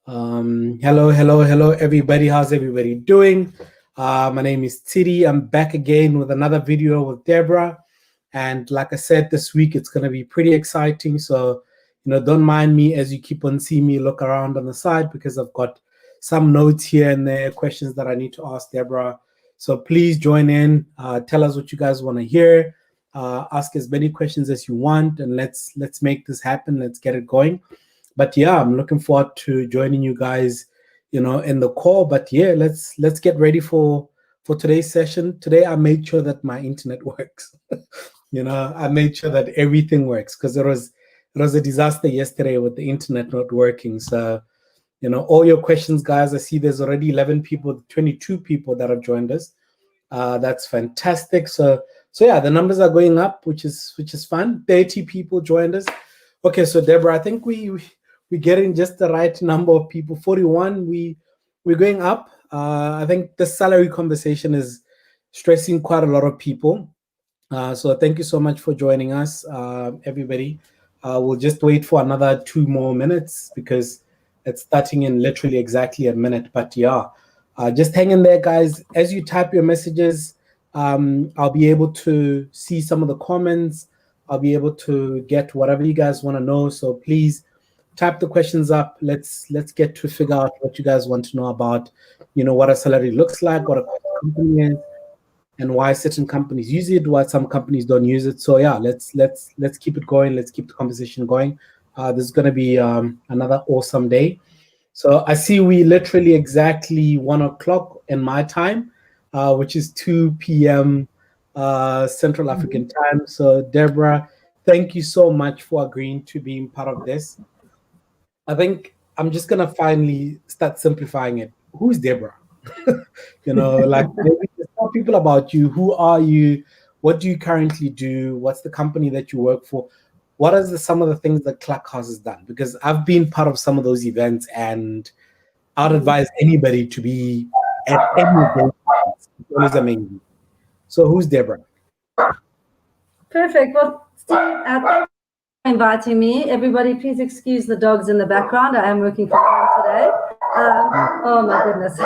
Hello, everybody. How's everybody doing? My name is Tshidi. I'm back again with another video with Deborah. And like I said, this week it's going to be pretty exciting. So, don't mind me as you keep on seeing me look around on the side because I've got some notes here and there, questions that I need to ask Deborah. So please join in. Tell us what you guys want to hear. Ask as many questions as you want, and let's make this happen. Let's get it going. But yeah, I'm looking forward to joining you guys, in the call. But yeah, let's get ready for today's session. Today, I made sure that my internet works. I made sure that everything works because it was a disaster yesterday with the internet not working. So, all your questions, guys. I see there's already 11 people, 22 people that have joined us. That's fantastic. So yeah, the numbers are going up, which is fun. 30 people joined us. Okay, so Deborah, I think we're getting just the right number of people. 41. We're going up. I think the salary conversation is stressing quite a lot of people. So thank you so much for joining us, everybody. We'll just wait for another 2 more minutes because it's starting in literally exactly a minute. But yeah, just hang in there, guys. As you type your messages, I'll be able to see some of the comments. I'll be able to get whatever you guys want to know. So please type the questions up. Let's get to figure out what you guys want to know about, what a salary looks like, what a company is, and why certain companies use it, why some companies don't use it. So yeah, let's keep it going. Let's keep the conversation going. This is going to be another awesome day. So I see we literally exactly 1 o'clock in my time, which is 2 p.m. Central African time. So Deborah, thank you so much for agreeing to being part of this. I think I'm just gonna finally start simplifying it. Who's Deborah? Like maybe just tell people about you. Who are you? What do you currently do? What's the company that you work for? What are some of the things that Clubhouse has done? Because I've been part of some of those events, and I'd advise anybody to be at any event. It's always amazing. So who's Deborah? Perfect. Well, Steve, thank you for inviting me. Everybody, please excuse the dogs in the background. I am working from home today. Oh my goodness.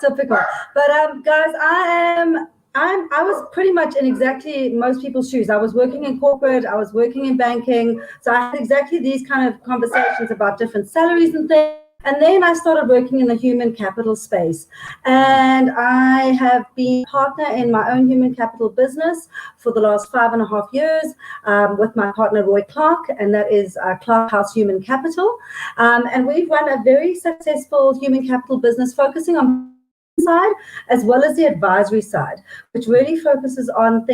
Typical. But guys, I was pretty much in exactly most people's shoes. I was working in corporate, I was working in banking. So I had exactly these kind of conversations about different salaries and things. And then I started working in the human capital space. And I have been a partner in my own human capital business for the last 5.5 years with my partner, Roy Clark, and that is Clark House Human Capital. And we've run a very successful human capital business focusing on side as well as the advisory side, which really focuses on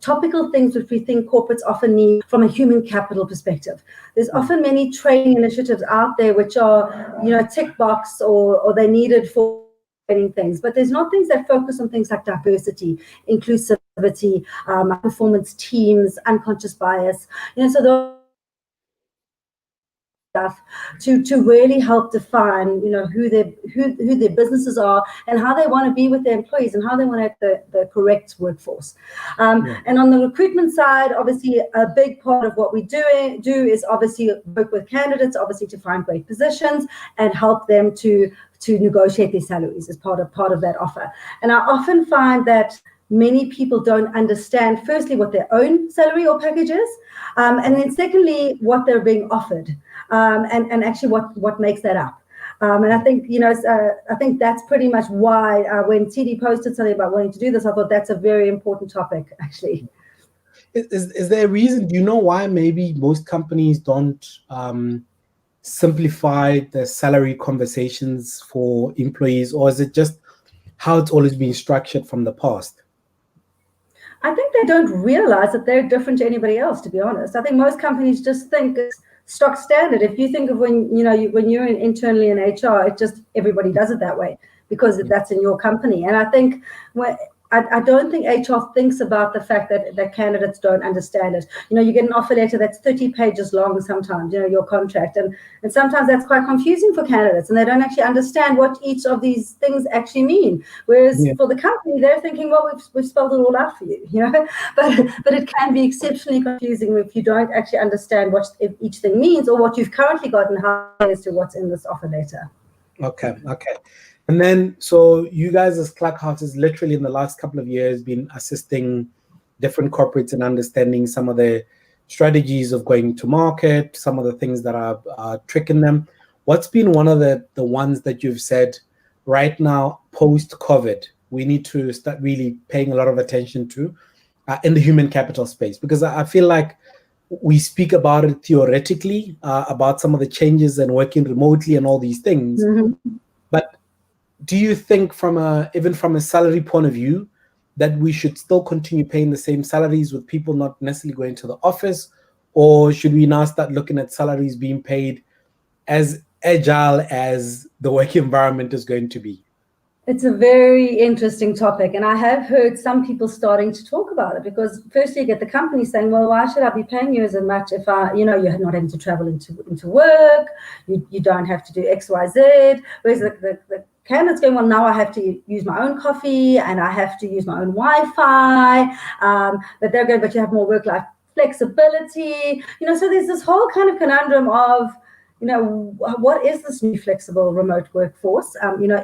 topical things which we think corporates often need from a human capital perspective. There's often many training initiatives out there which are, tick box or they're needed for training things, but there's not things that focus on things like diversity, inclusivity, performance teams, unconscious bias. So those stuff to really help define, who their businesses are and how they want to be with their employees and how they want to have the correct workforce. And on the recruitment side, obviously a big part of what we do is obviously work with candidates, obviously to find great positions and help them to negotiate their salaries as part of that offer. And I often find that many people don't understand, firstly, what their own salary or package is, and then secondly, what they're being offered, and actually what makes that up. And I think, I think that's pretty much why when Tshidi posted something about wanting to do this, I thought that's a very important topic, actually. Is there a reason? Do you know why maybe most companies don't simplify the salary conversations for employees, or is it just how it's always been structured from the past? I think they don't realize that they're different to anybody else, to be honest. I think most companies just think it's stock standard. If you think of when you're internally in HR, it just everybody does it that way because that's in your company. And I think I don't think HR thinks about the fact that candidates don't understand it. You get an offer letter that's 30 pages long sometimes, your contract. And sometimes that's quite confusing for candidates, and they don't actually understand what each of these things actually mean. Whereas for the company, they're thinking, well, we've spelled it all out for you, But it can be exceptionally confusing if you don't actually understand what each thing means, or what you've currently got and how it is to what's in this offer letter. Okay. And then, so you guys as Clark House has literally in the last couple of years been assisting different corporates in understanding some of the strategies of going to market, some of the things that are tricking them. What's been one of the ones that you've said right now, post-COVID, we need to start really paying a lot of attention to in the human capital space? Because I feel like we speak about it theoretically, about some of the changes and working remotely and all these things. But do you think even from a salary point of view, that we should still continue paying the same salaries with people not necessarily going to the office? Or should we now start looking at salaries being paid as agile as the work environment is going to be? It's a very interesting topic, and I have heard some people starting to talk about it, because firstly you get the company saying, well, why should I be paying you as much if you're not having to travel into work, you don't have to do X, Y, Z, whereas the candidates going, well, now I have to use my own coffee and I have to use my own Wi-Fi, but they're going, but you have more work-life flexibility, so there's this whole kind of conundrum of, what is this new flexible remote workforce?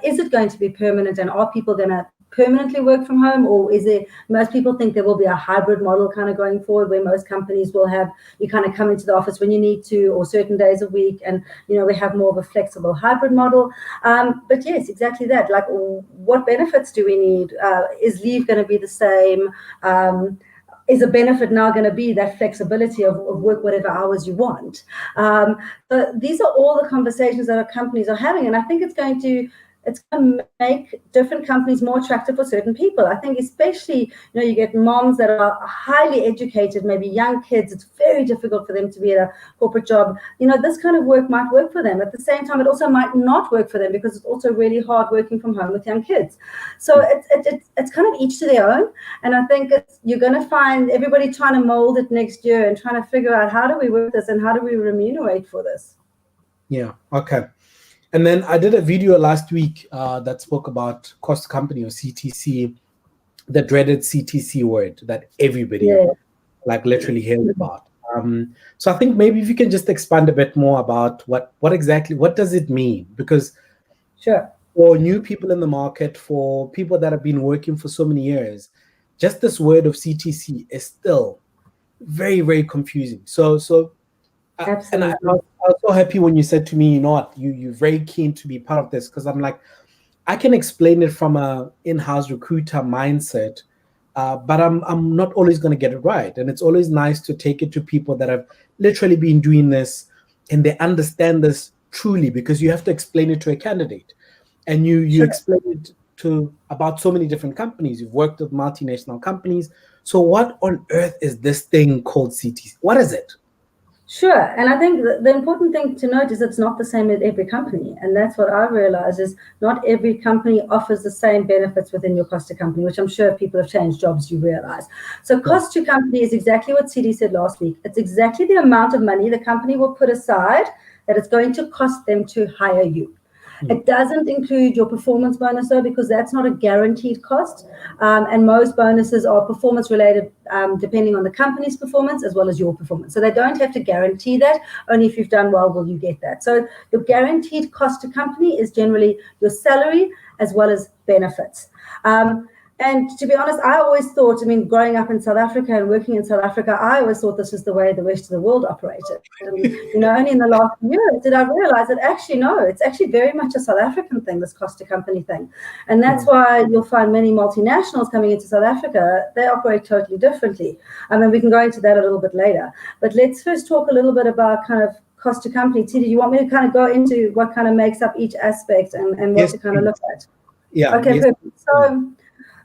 Is it going to be permanent, and are people going to permanently work from home, or is it, most people think there will be a hybrid model kind of going forward, where most companies will have, you kind of come into the office when you need to, or certain days a week, and we have more of a flexible hybrid model. But yes, exactly that. Like, what benefits do we need? Is leave going to be the same? Is a benefit now going to be that flexibility of work whatever hours you want? So these are all the conversations that our companies are having, and I think it's going to make different companies more attractive for certain people. I think especially, you get moms that are highly educated, maybe young kids, it's very difficult for them to be at a corporate job. This kind of work might work for them. At the same time, it also might not work for them, because it's also really hard working from home with young kids. So it's kind of each to their own. And I think you're going to find everybody trying to mold it next year and trying to figure out, how do we work this and how do we remunerate for this? Yeah, okay. And then I did a video last week that spoke about cost company, or CTC, the dreaded CTC word that everybody literally hears about. So I think maybe if you can just expand a bit more about what does it mean? Because for new people in the market, for people that have been working for so many years, just this word of CTC is still very, very confusing. So and I was so happy when you said to me, you're very keen to be part of this, because I'm like, I can explain it from a in-house recruiter mindset, but I'm not always going to get it right. And it's always nice to take it to people that have literally been doing this and they understand this truly, because you have to explain it to a candidate, and you explain it to about so many different companies. You've worked with multinational companies. So what on earth is this thing called CTC? What is it? Sure. And I think the important thing to note is it's not the same at every company. And that's what I realize, is not every company offers the same benefits within your cost to company, which I'm sure if people have changed jobs, you realize. So cost to company is exactly what Tshidi said last week. It's exactly the amount of money the company will put aside that it's going to cost them to hire you. It doesn't include your performance bonus, though, because that's not a guaranteed cost. And most bonuses are performance related, depending on the company's performance as well as your performance. So they don't have to guarantee that. Only if you've done well will you get that. So your guaranteed cost to company is generally your salary as well as benefits. And to be honest, I always thought, growing up in South Africa and working in South Africa, I always thought this is the way the rest of the world operated. And, only in the last year did I realize that actually, no, it's actually very much a South African thing, this cost to company thing. And that's why you'll find many multinationals coming into South Africa, they operate totally differently. We can go into that a little bit later. But let's first talk a little bit about kind of cost to company. Tshidi, do you want me to kind of go into what kind of makes up each aspect and what to kind of look at? Yeah. Okay, perfect.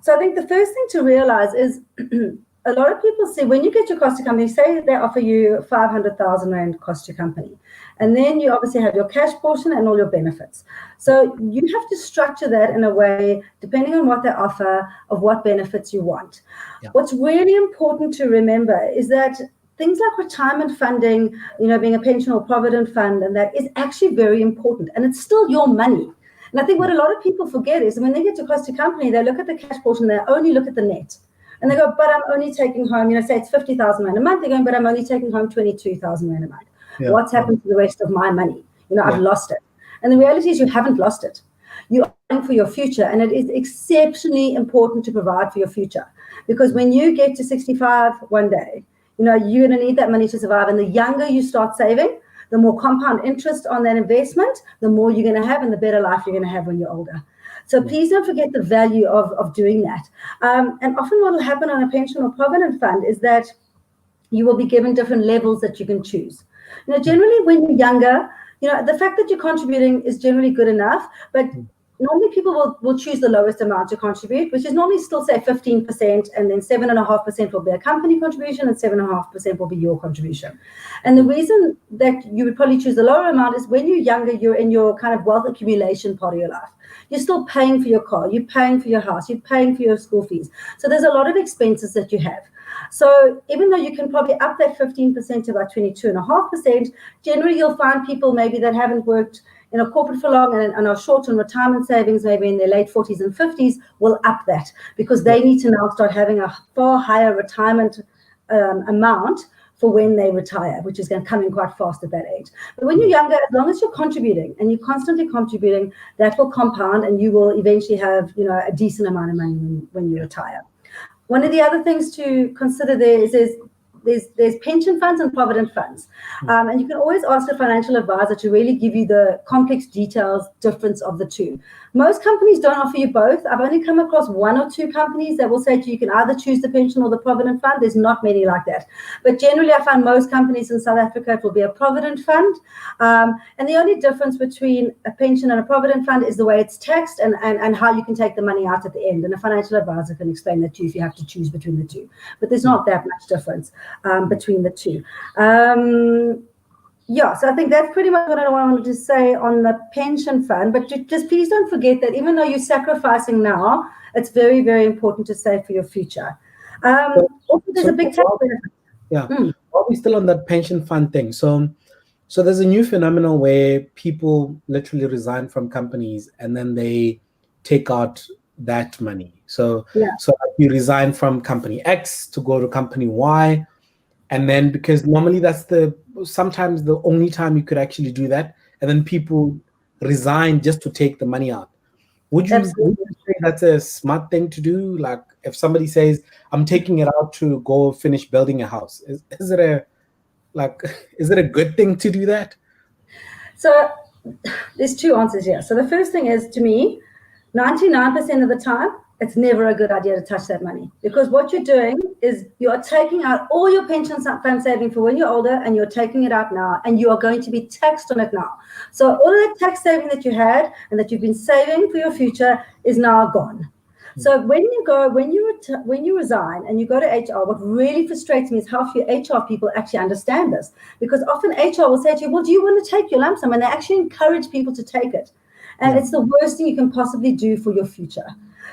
So I think the first thing to realize is a lot of people see, when you get your cost to company, say they offer you 500,000 Rand cost to company, And then you obviously have your cash portion and all your benefits. So you have to structure that in a way, depending on what they offer, of what benefits you want. Yeah. What's really important to remember is that things like retirement funding, being a pension or provident fund, and that is actually very important. And it's still your money. And I think what a lot of people forget is when they get to cost to company, they look at the cash portion, they only look at the net. And they go, but I'm only taking home, say it's 50,000 Rand a month. They're going, but I'm only taking home 22,000 Rand a month. Yeah. What's happened to the rest of my money? I've lost it. And the reality is you haven't lost it. You are paying for your future. And it is exceptionally important to provide for your future. Because when you get to 65 one day, you're going to need that money to survive. And the younger you start saving, the more compound interest on that investment, the more you're going to have and the better life you're going to have when you're older. So please don't forget the value of doing that. And often what will happen on a pension or provident fund is that you will be given different levels that you can choose. Generally when you're younger, the fact that you're contributing is generally good enough, but normally people will choose the lowest amount to contribute, which is normally still say 15%, and then 7.5% will be a company contribution and 7.5% will be your contribution. And the reason that you would probably choose the lower amount is when you're younger, you're in your kind of wealth accumulation part of your life. You're still paying for your car, you're paying for your house, you're paying for your school fees. So there's a lot of expenses that you have. So even though you can probably up that 15% to about 22.5%, generally you'll find people maybe that haven't worked in a corporate for long and are short on retirement savings, maybe in their late 40s and 50s, will up that because they need to now start having a far higher retirement amount for when they retire, which is going to come in quite fast at that age. But when you're younger, as long as you're contributing and you're constantly contributing, that will compound and you will eventually have, a decent amount of money when you retire. One of the other things to consider there is there's pension funds and provident funds. And you can always ask a financial advisor to really give you the complex details difference of the two. Most companies don't offer you both. I've only come across one or two companies that will say to you, you can either choose the pension or the provident fund. There's not many like that. But generally, I find most companies in South Africa, it will be a provident fund. And the only difference between a pension and a provident fund is the way it's taxed and how you can take the money out at the end. And a financial advisor can explain that to you if you have to choose between the two. But there's not that much difference between the two. So I think that's pretty much what I wanted to say on the pension fund. But just please don't forget that even though you're sacrificing now, it's very, very important to save for your future. Also, there's a big tax benefit. Yeah. While we're still on that pension fund thing, so there's a new phenomenon where people literally resign from companies and then they take out that money. So you resign from company X to go to company Y. And then because normally that's sometimes the only time you could actually do that. And then people resign just to take the money out. Would you say that's a smart thing to do? Like if somebody says, I'm taking it out to go finish building a house, is it a good thing to do that? So there's two answers here. So the first thing is, to me, 99% of the time, it's never a good idea to touch that money, because what you're doing is you are taking out all your pension fund saving for when you're older, and you're taking it out now, and you are going to be taxed on it now. So all of that tax saving that you had and that you've been saving for your future is now gone. So when you resign and you go to HR, what really frustrates me is how few HR people actually understand this, because often HR will say to you, well, do you want to take your lump sum? And they actually encourage people to take it. And it's the worst thing you can possibly do for your future.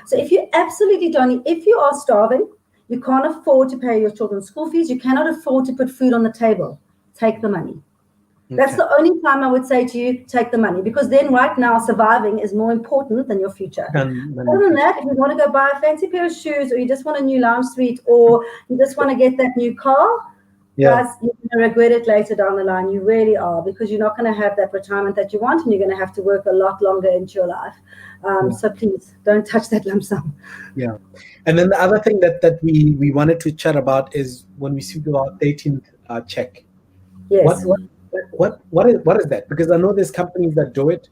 So if you absolutely don't, if you are starving, you can't afford to pay your children's school fees, you cannot afford to put food on the table, take the money. Okay. That's the only time I would say to you, take the money, because then right now surviving is more important than your future. Other than that, if you want to go buy a fancy pair of shoes, or you just want a new lounge suite, or you just want to get that new car, guys, you're going to regret it later down the line. You really are, because you're not going to have that retirement that you want, and you're going to have to work a lot longer into your life. So please don't touch that lump sum. Yeah. And then the other thing that we wanted to chat about is when we speak about 13th check. Yes. What is that? Because I know there's companies that do it,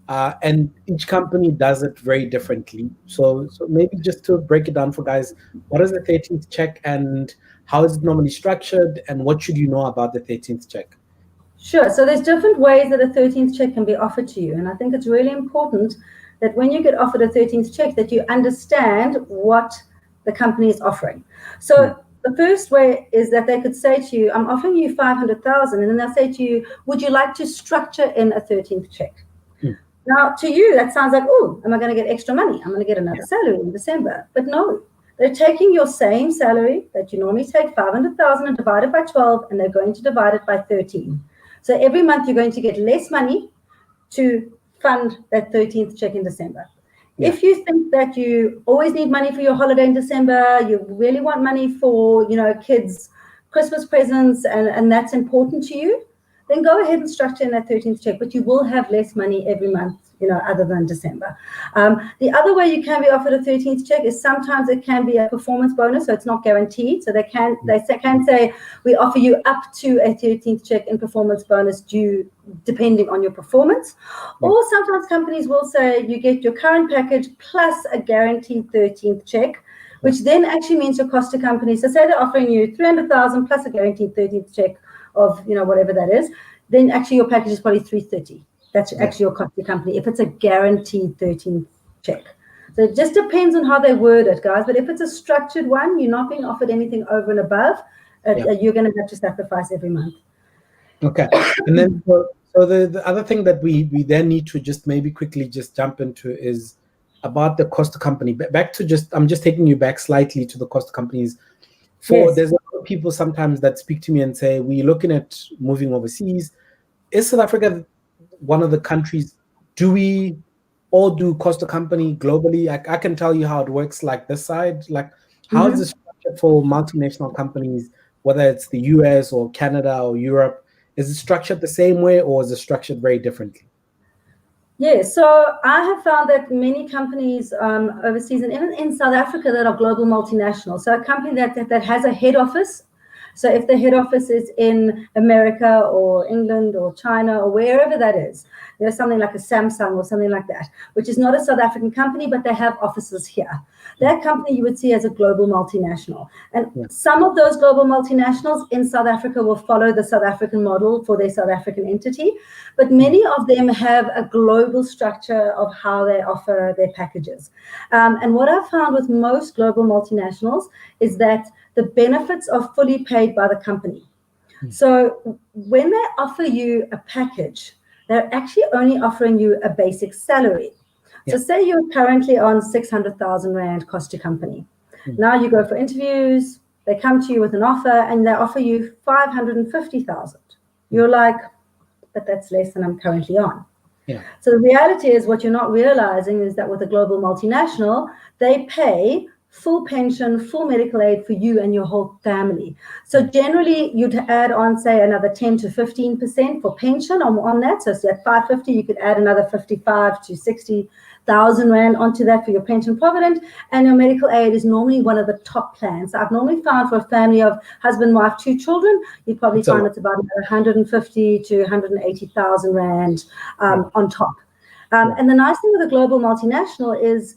and each company does it very differently. So maybe just to break it down for guys, what is the 13th check and how is it normally structured, and what should you know about the 13th check? Sure. So there's different ways that a 13th check can be offered to you. And I think it's really important that when you get offered a 13th check, that you understand what the company is offering. So The first way is that they could say to you, I'm offering you 500,000, and then they'll say to you, would you like to structure in a 13th check? Now, to you, that sounds like, oh, am I going to get extra money? I'm going to get another salary in December. But no, they're taking your same salary that you normally take, 500,000, and divide it by 12, and they're going to divide it by 13. So every month you're going to get less money to fund that 13th check in December. If you think that you always need money for your holiday in December, you really want money for, kids' Christmas presents, and that's important to you, then go ahead and structure in that 13th check, but you will have less money every month, other than December. The other way you can be offered a 13th check is sometimes it can be a performance bonus, so it's not guaranteed. So they can say, we offer you up to a 13th check in performance bonus depending on your performance. Or sometimes companies will say you get your current package plus a guaranteed 13th check, which then actually means your cost to company. So say they're offering you 300,000 plus a guaranteed 13th check of whatever that is, then actually your package is probably 330. That's actually your cost to company if it's a guaranteed 13th check. So it just depends on how they word it, guys. But if it's a structured one, you're not being offered anything over and above. You're going to have to sacrifice every month. Okay, and then so the other thing that we then need to just maybe quickly just jump into is about the cost to company. Back to I'm just taking you back slightly to the cost to companies. There's a lot of people sometimes that speak to me and say, we're looking at moving overseas. Is South Africa one of the countries? Do we all do cost to company globally? I can tell you how it works like this side. Like, how is the structure for multinational companies, whether it's the US or Canada or Europe? Is it structured the same way, or is it structured very differently? Yeah, so I have found that many companies overseas and even in South Africa that are global multinational. So a company that has a head office. So if the head office is in America or England or China or wherever that is, something like a Samsung or something like that, which is not a South African company, but they have offices here. That company you would see as a global multinational. And some of those global multinationals in South Africa will follow the South African model for their South African entity, but many of them have a global structure of how they offer their packages. And what I've found with most global multinationals is that the benefits are fully paid by the company. So when they offer you a package, they're actually only offering you a basic salary. So say you're currently on 600,000 Rand cost to company. Now you go for interviews, they come to you with an offer and they offer you 550,000. You're like, but that's less than I'm currently on. So the reality is, what you're not realizing is that with a global multinational, they pay full pension, full medical aid for you and your whole family. So generally you'd add on, say, another 10 to 15% for pension on that. So at 550, you could add another 55 to 60,000 Rand onto that for your pension provident. And your medical aid is normally one of the top plans. So I've normally found for a family of husband, wife, 2 children, you'd probably find it's about 150 to 180,000 Rand on top. And the nice thing with a global multinational is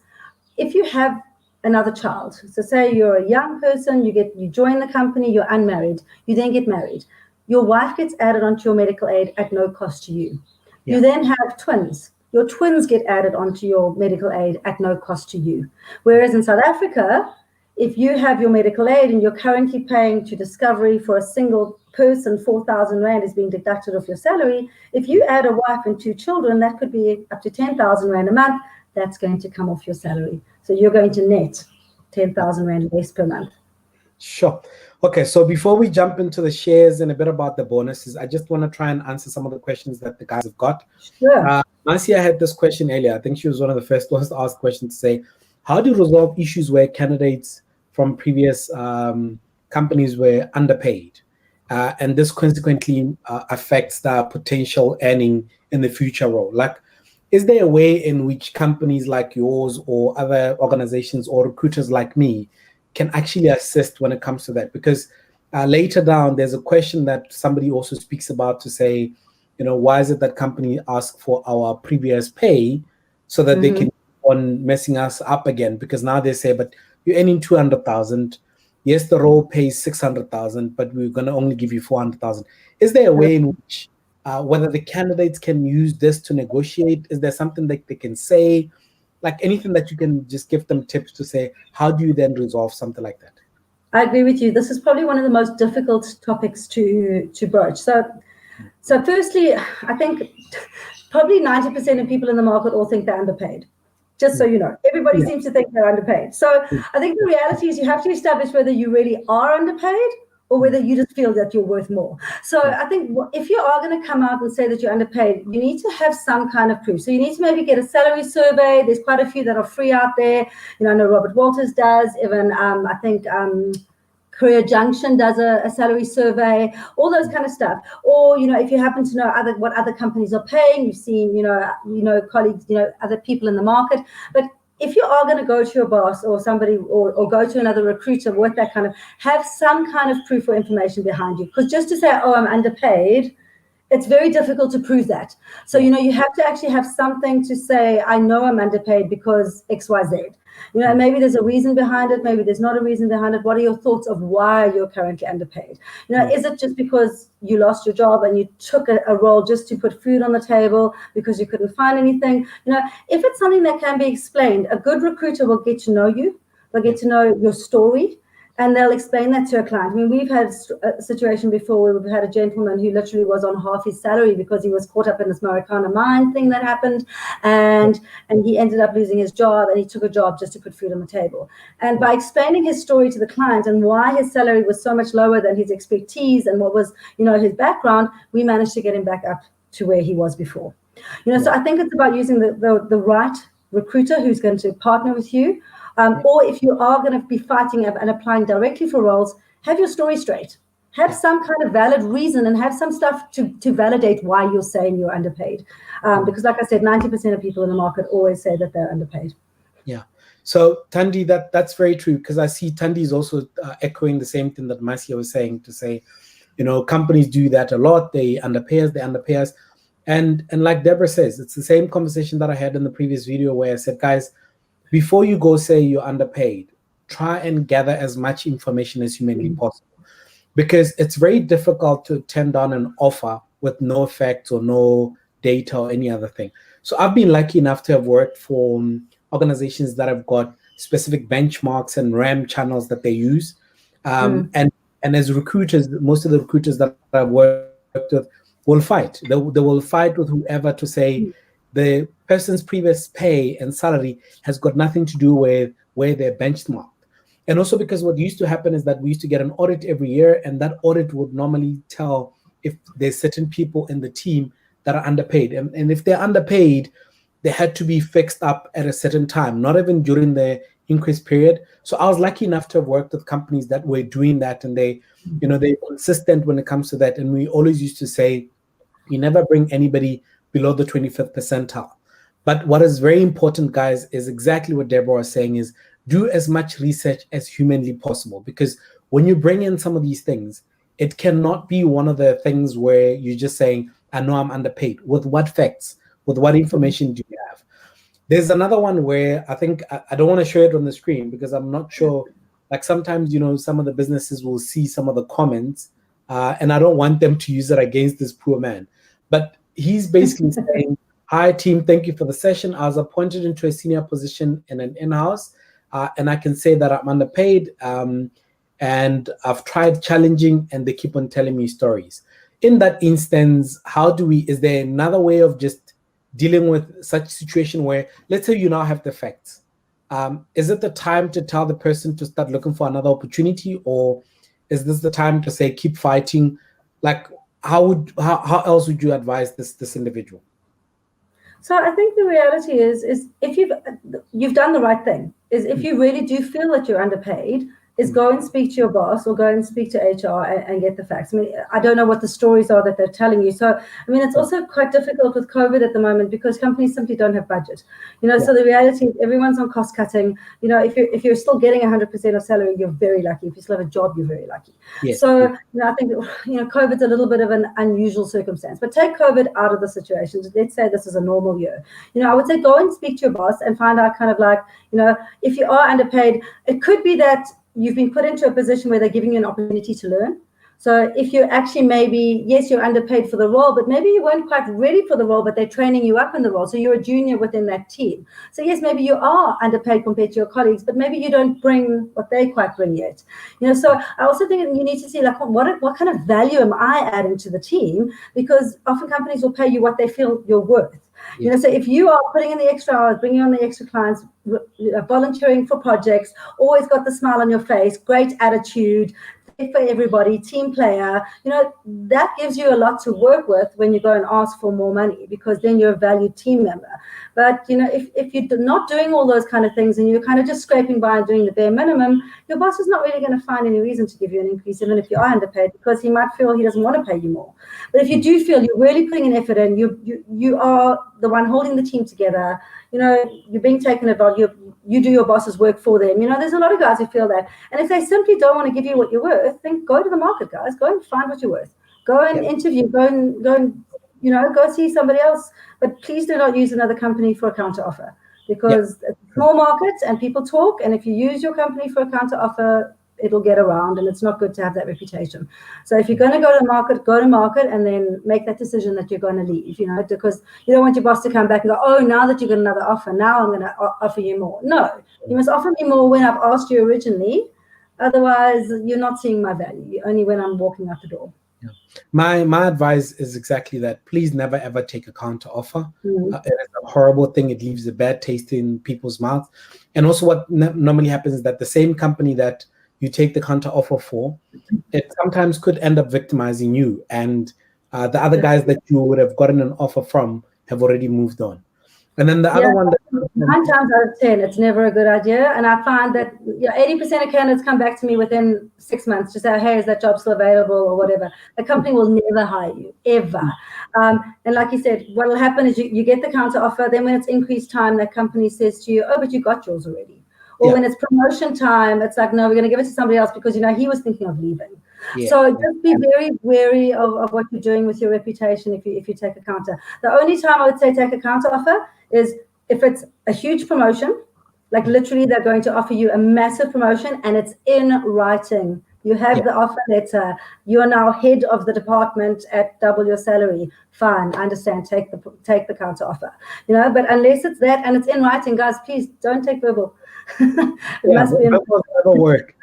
if you have another child. So say you're a young person, you join the company, you're unmarried, you then get married. Your wife gets added onto your medical aid at no cost to you. You then have twins. Your twins get added onto your medical aid at no cost to you. Whereas in South Africa, if you have your medical aid and you're currently paying to Discovery for a single person, 4,000 Rand is being deducted off your salary. If you add a wife and 2 children, that could be up to 10,000 Rand a month. That's going to come off your salary. So you're going to net 10,000 Rand less per month. Sure. Okay, so before we jump into the shares and a bit about the bonuses, I just want to try and answer some of the questions that the guys have got. Sure. Marcia had this question earlier. I think she was one of the first ones to ask questions to say, how do you resolve issues where candidates from previous companies were underpaid? And this consequently affects the potential earning in the future role. Like, is there a way in which companies like yours or other organizations or recruiters like me can actually assist when it comes to that? Because later down, there's a question that somebody also speaks about to say, why is it that company ask for our previous pay so that they can keep on messing us up again? Because now they say, but you're earning 200,000. Yes, the role pays 600,000, but we're going to only give you 400,000. Is there a way in which whether the candidates can use this to negotiate? Is there something that they can say? Like anything that you can just give them tips to say, how do you then resolve something like that? I agree with you. This is probably one of the most difficult topics to broach. So firstly, I think probably 90% of people in the market all think they're underpaid. Just so you know, everybody seems to think they're underpaid. So I think the reality is you have to establish whether you really are underpaid or whether you just feel that you're worth more. So I think if you are going to come out and say that you're underpaid, you need to have some kind of proof. So you need to maybe get a salary survey. There's quite a few that are free out there. I know Robert Walters does. Even I think Career Junction does a salary survey, all those kind of stuff. Or, if you happen to know what other companies are paying, you've seen, colleagues, other people in the market. But if you are going to go to your boss or somebody or go to another recruiter with that kind of, have some kind of proof or information behind you. Because just to say, oh, I'm underpaid, it's very difficult to prove that. So, you have to actually have something to say, I know I'm underpaid because X, Y, Z. Maybe there's a reason behind it. Maybe there's not a reason behind it. What are your thoughts of why you're currently underpaid? Is it just because you lost your job and you took a role just to put food on the table because you couldn't find anything? If it's something that can be explained, a good recruiter will get to know you. They'll get to know your story. And they'll explain that to a client. I mean, we've had a situation before where we've had a gentleman who literally was on half his salary because he was caught up in this Marikana mine thing that happened. And he ended up losing his job, and he took a job just to put food on the table. And by explaining his story to the client and why his salary was so much lower than his expertise and what was, his background, we managed to get him back up to where he was before. So I think it's about using the right recruiter who's going to partner with you. Or if you are going to be fighting and applying directly for roles, have your story straight. Have some kind of valid reason and have some stuff to validate why you're saying you're underpaid. Because like I said, 90% of people in the market always say that they're underpaid. Yeah. So Thandi, that's very true, because I see Thandi is also echoing the same thing that Marcia was saying, to say, companies do that a lot. They underpay us. And like Deborah says, it's the same conversation that I had in the previous video where I said, guys, before you go say you're underpaid, try and gather as much information as humanly possible, because it's very difficult to turn down an offer with no facts or no data or any other thing. So I've been lucky enough to have worked for organizations that have got specific benchmarks and RAM channels that they use. And as recruiters, most of the recruiters that I've worked with will fight. They will fight with whoever to say, the person's previous pay and salary has got nothing to do with where they're benchmarked. And also because what used to happen is that we used to get an audit every year, and that audit would normally tell if there's certain people in the team that are underpaid. And if they're underpaid, they had to be fixed up at a certain time, not even during the increase period. So I was lucky enough to have worked with companies that were doing that, and they're consistent when it comes to that. And we always used to say, you never bring anybody below the 25th percentile. But what is very important, guys, is exactly what Deborah was saying, is do as much research as humanly possible. Because when you bring in some of these things, it cannot be one of the things where you're just saying, I know I'm underpaid. With what facts? With what information do you have? There's another one where I think, I don't want to show it on the screen because I'm not sure, like sometimes, some of the businesses will see some of the comments and I don't want them to use it against this poor man. But he's basically saying, hi team, thank you for the session. I was appointed into a senior position in an in-house and I can say that I'm underpaid and I've tried challenging and they keep on telling me stories. In that instance, is there another way of just dealing with such a situation where, let's say you now have the facts. Is it the time to tell the person to start looking for another opportunity, or is this the time to say, keep fighting? Like, how else would you advise this individual? So I think the reality is if you've done the right thing, is if you really do feel that you're underpaid, is go and speak to your boss or go and speak to HR and get the facts. I mean, I don't know what the stories are that they're telling you. So, I mean, it's also quite difficult with COVID at the moment because companies simply don't have budget. So the reality is everyone's on cost cutting. If you're still getting 100% of salary, you're very lucky. If you still have a job, you're very lucky. Yes. So, I think, COVID's a little bit of an unusual circumstance. But take COVID out of the situation. Let's say this is a normal year. I would say go and speak to your boss and find out kind of like, if you are underpaid, it could be that you've been put into a position where they're giving you an opportunity to learn. So if you're actually maybe, yes, you're underpaid for the role, but maybe you weren't quite ready for the role, but they're training you up in the role. So you're a junior within that team. So yes, maybe you are underpaid compared to your colleagues, but maybe you don't bring what they quite bring yet. So I also think you need to see like what kind of value am I adding to the team? Because often companies will pay you what they feel you're worth. So if you are putting in the extra hours, bringing on the extra clients, volunteering for projects, always got the smile on your face, great attitude, for everybody, team player, that gives you a lot to work with when you go and ask for more money, because then you're a valued team member. But if you're not doing all those kind of things and you're kind of just scraping by and doing the bare minimum, your boss is not really going to find any reason to give you an increase, even if you are underpaid, because he might feel he doesn't want to pay you more. But if you do feel you're really putting an effort in, you are the one holding the team together, you're being taken advantage, you do your boss's work for them. There's a lot of guys who feel that. And if they simply don't want to give you what you're worth, then go to the market, guys. Go and find what you're worth. Go and interview. Go and go see somebody else. But please do not use another company for a counter offer, because it's a small market and people talk. And if you use your company for a counter offer, it'll get around, and it's not good to have that reputation. So if you're going to go to market and then make that decision that you're going to leave, because you don't want your boss to come back and go, oh, now that you got another offer, now I'm going to offer you more. No, you must offer me more when I've asked you originally. Otherwise, you're not seeing my value, only when I'm walking out the door. Yeah. My advice is exactly that. Please never, ever take a counter offer. It is a horrible thing. It leaves a bad taste in people's mouths. And also what normally happens is that the same company that you take the counter offer for, it sometimes could end up victimizing you, and the other guys that you would have gotten an offer from have already moved on. And then the other one, 9 times out of 10, it's never a good idea. And I find that 80% of candidates come back to me within 6 months to say, hey, is that job still available or whatever. The company will never hire you, ever. And like you said, what will happen is you get the counter offer, then when it's increased time, that company says to you, oh, but you got yours already. Or when it's promotion time, it's like, no, we're going to give it to somebody else because, he was thinking of leaving. So just be very wary of what you're doing with your reputation if you take a counter. The only time I would say take a counter offer is if it's a huge promotion, like literally they're going to offer you a massive promotion and it's in writing. You have the offer letter. You are now head of the department at double your salary. Fine, I understand. Take the counter offer. But unless it's that and it's in writing, guys, please don't take verbal. It must be. Verbal never work.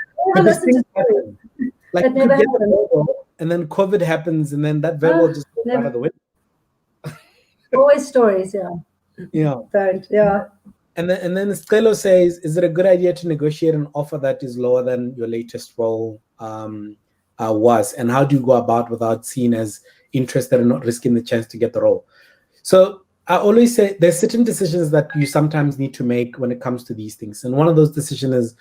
Like never happened. And then COVID happens, and then that verbal just goes out of the window. Always stories, Don't, And then Stelo says, is it a good idea to negotiate an offer that is lower than your latest role was? And how do you go about without seen as interested and not risking the chance to get the role? So I always say there's certain decisions that you sometimes need to make when it comes to these things. And one of those decisions is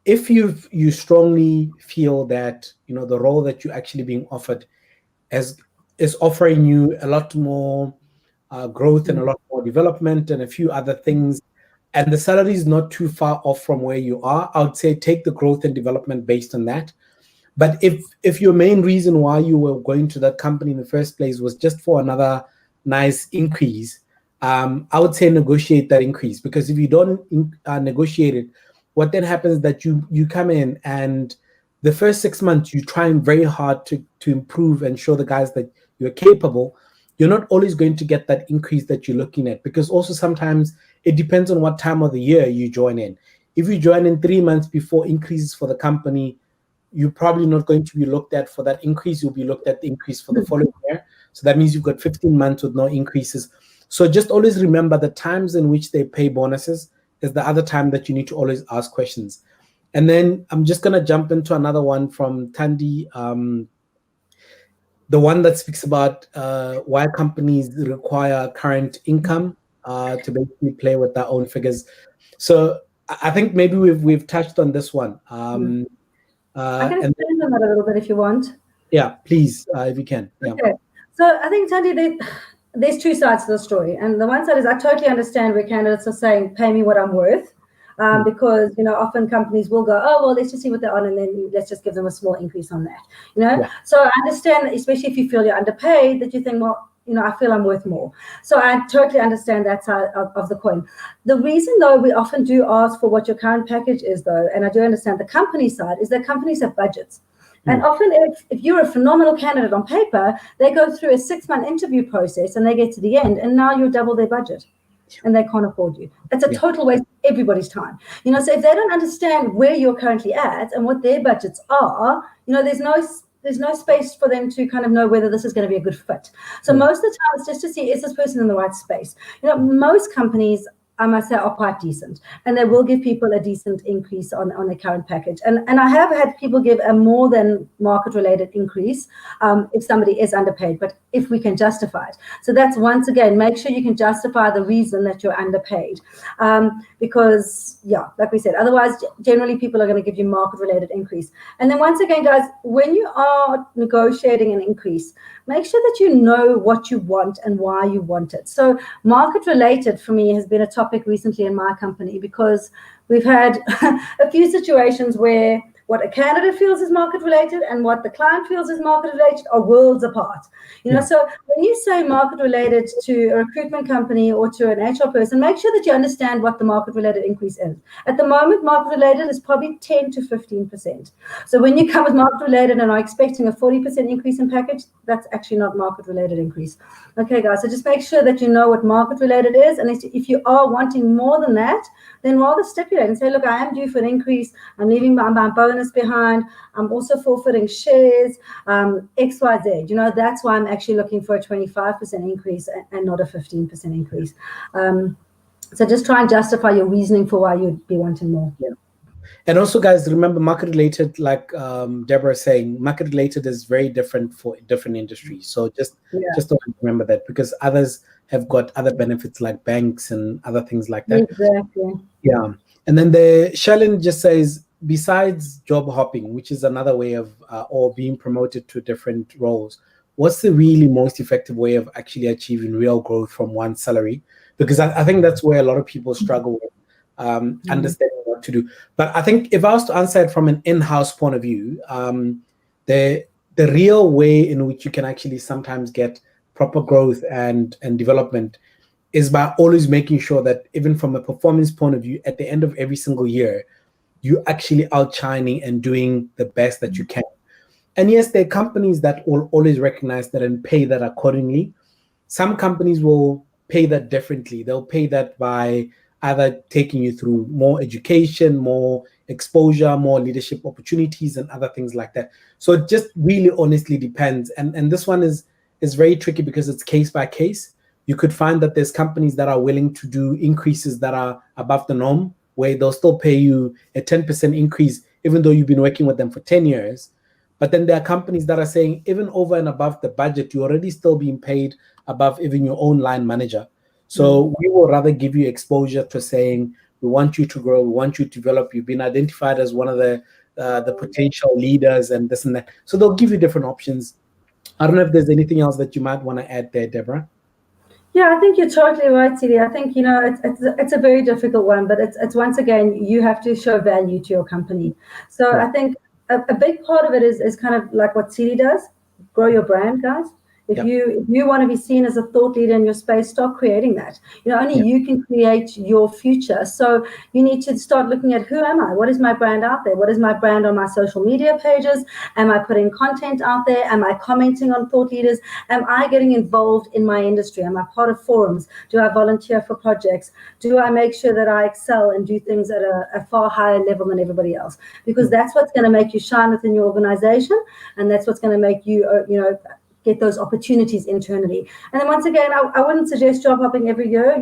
if you strongly feel that, the role that you're actually being offered is offering you a lot more growth and a lot more development and a few other things, and the salary is not too far off from where you are, I would say take the growth and development based on that. But if your main reason why you were going to that company in the first place was just for another nice increase, I would say negotiate that increase, because if you don't negotiate it, what then happens is that you come in and the first 6 months you're trying very hard to improve and show the guys that you're capable. You're not always going to get that increase that you're looking at, because also sometimes it depends on what time of the year you join in. If you join in 3 months before increases for the company, you're probably not going to be looked at for that increase. You'll be looked at the increase for the following year. So that means you've got 15 months with no increases. So just always remember the times in which they pay bonuses is the other time that you need to always ask questions. And then I'm just going to jump into another one from Tandy, the one that speaks about why companies require current income to basically play with their own figures. So I think maybe we've touched on this one. I can expand on that a little bit if you want. Yeah, please, if you can. Yeah. Okay. So I think, Tandy, there's two sides to the story. And the one side is I totally understand where candidates are saying, pay me what I'm worth. Because, often companies will go, oh, well, let's just see what they're on, and then let's just give them a small increase on that, So I understand, especially if you feel you're underpaid, that you think, well, I feel I'm worth more. So I totally understand that side of the coin. The reason, though, we often do ask for what your current package is, though, and I do understand the company side, is that companies have budgets. And often if you're a phenomenal candidate on paper, they go through a 6-month interview process and they get to the end and now you're double their budget and they can't afford you. It's a total waste of everybody's time. So if they don't understand where you're currently at and what their budgets are, there's no space for them to kind of know whether this is going to be a good fit. So most of the time it's just to see, is this person in the right space? Most companies, I must say, are quite decent, and they will give people a decent increase on their current package. And I have had people give a more than market-related increase if somebody is underpaid, but if we can justify it. So that's, once again, make sure you can justify the reason that you're underpaid. Because, like we said, otherwise, generally people are going to give you market-related increase. And then once again, guys, when you are negotiating an increase, make sure that you know what you want and why you want it. So market-related for me has been a topic recently in my company, because we've had a few situations where what a candidate feels is market related and what the client feels is market related are worlds apart. So when you say market related to a recruitment company or to an HR person, make sure that you understand what the market related increase is. At the moment, market related is probably 10 to 15%. So when you come with market related and are expecting a 40% increase in package, that's actually not market related increase. Okay, guys, so just make sure that you know what market related is. And if you are wanting more than that, then rather stipulate and say, look, I am due for an increase. I'm leaving my bonus behind. I'm also forfeiting shares, XYZ. That's why I'm actually looking for a 25% increase and not a 15% increase. So just try and justify your reasoning for why you'd be wanting more. Yeah. And also, guys, remember, market related, like Deborah is saying, market related is very different for different industries. So just remember that, because others have got other benefits like banks and other things like that. Exactly. Yeah. And then the Shalin just says, besides job hopping, which is another way of or being promoted to different roles, what's the really most effective way of actually achieving real growth from one salary? Because I think that's where a lot of people struggle with understanding what to do. But I think if I was to answer it from an in-house point of view, the real way in which you can actually sometimes get proper growth and development is by always making sure that, even from a performance point of view, at the end of every single year, you actually outshining and doing the best that you can. And yes, there are companies that will always recognize that and pay that accordingly. Some companies will pay that differently. They'll pay that by either taking you through more education, more exposure, more leadership opportunities, and other things like that. So it just really honestly depends. And this one is very tricky because it's case by case. You could find that there's companies that are willing to do increases that are above the norm, where they'll still pay you a 10% increase, even though you've been working with them for 10 years. But then there are companies that are saying, even over and above the budget, you're already still being paid above even your own line manager. So we will rather give you exposure to saying, we want you to grow, we want you to develop. You've been identified as one of the potential leaders and this and that. So they'll give you different options. I don't know if there's anything else that you might want to add there, Deborah. Yeah, I think you're totally right, Tshidi. I think, it's a very difficult one, but it's once again, you have to show value to your company. So I think a big part of it is kind of like what Tshidi does, grow your brand, guys. If you want to be seen as a thought leader in your space, start creating that. Only you can create your future. So you need to start looking at, who am I? What is my brand out there? What is my brand on my social media pages? Am I putting content out there? Am I commenting on thought leaders? Am I getting involved in my industry? Am I part of forums? Do I volunteer for projects? Do I make sure that I excel and do things at a far higher level than everybody else? Because that's what's going to make you shine within your organization, and that's what's going to make you, get those opportunities internally. And then once again, I wouldn't suggest job hopping every year.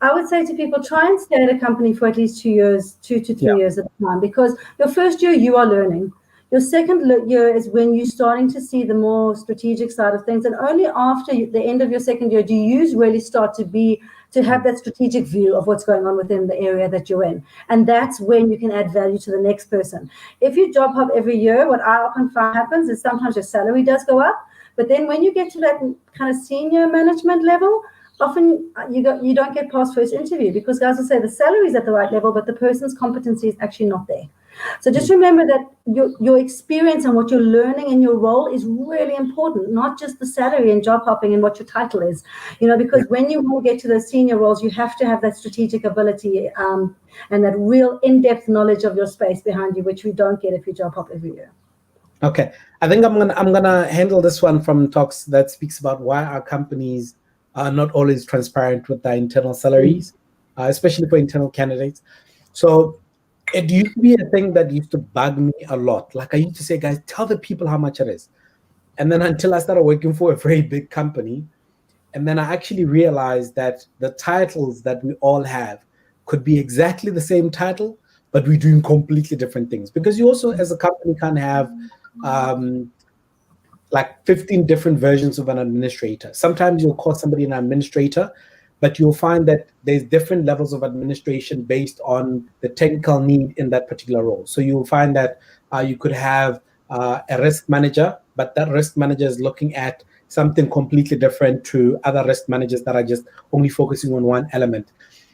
I would say to people, try and stay at a company for at least 2 years, 2 to 3 years at a time, because your first year you are learning. Your second year is when you're starting to see the more strategic side of things, and only after the end of your second year do you really start to have that strategic view of what's going on within the area that you're in. And that's when you can add value to the next person. If you job hop every year, what I often find happens is sometimes your salary does go up, but then when you get to that kind of senior management level, often you don't get past first interview, because guys will say the salary is at the right level, but the person's competency is actually not there. So just remember that your experience and what you're learning in your role is really important, not just the salary and job hopping and what your title is, because when you will get to those senior roles, you have to have that strategic ability and that real in-depth knowledge of your space behind you, which we don't get if you job hop every year. Okay, I think I'm gonna handle this one from talks that speaks about why our companies are not always transparent with their internal salaries, especially for internal candidates. So it used to be a thing that used to bug me a lot. Like I used to say, guys, tell the people how much it is. And then until I started working for a very big company, and then I actually realized that the titles that we all have could be exactly the same title, but we're doing completely different things. Because you also, as a company, can have um, like 15 different versions of an administrator. Sometimes you'll call somebody an administrator, but you'll find that there's different levels of administration based on the technical need in that particular role. So you'll find that you could have a risk manager, but that risk manager is looking at something completely different to other risk managers that are just only focusing on one element.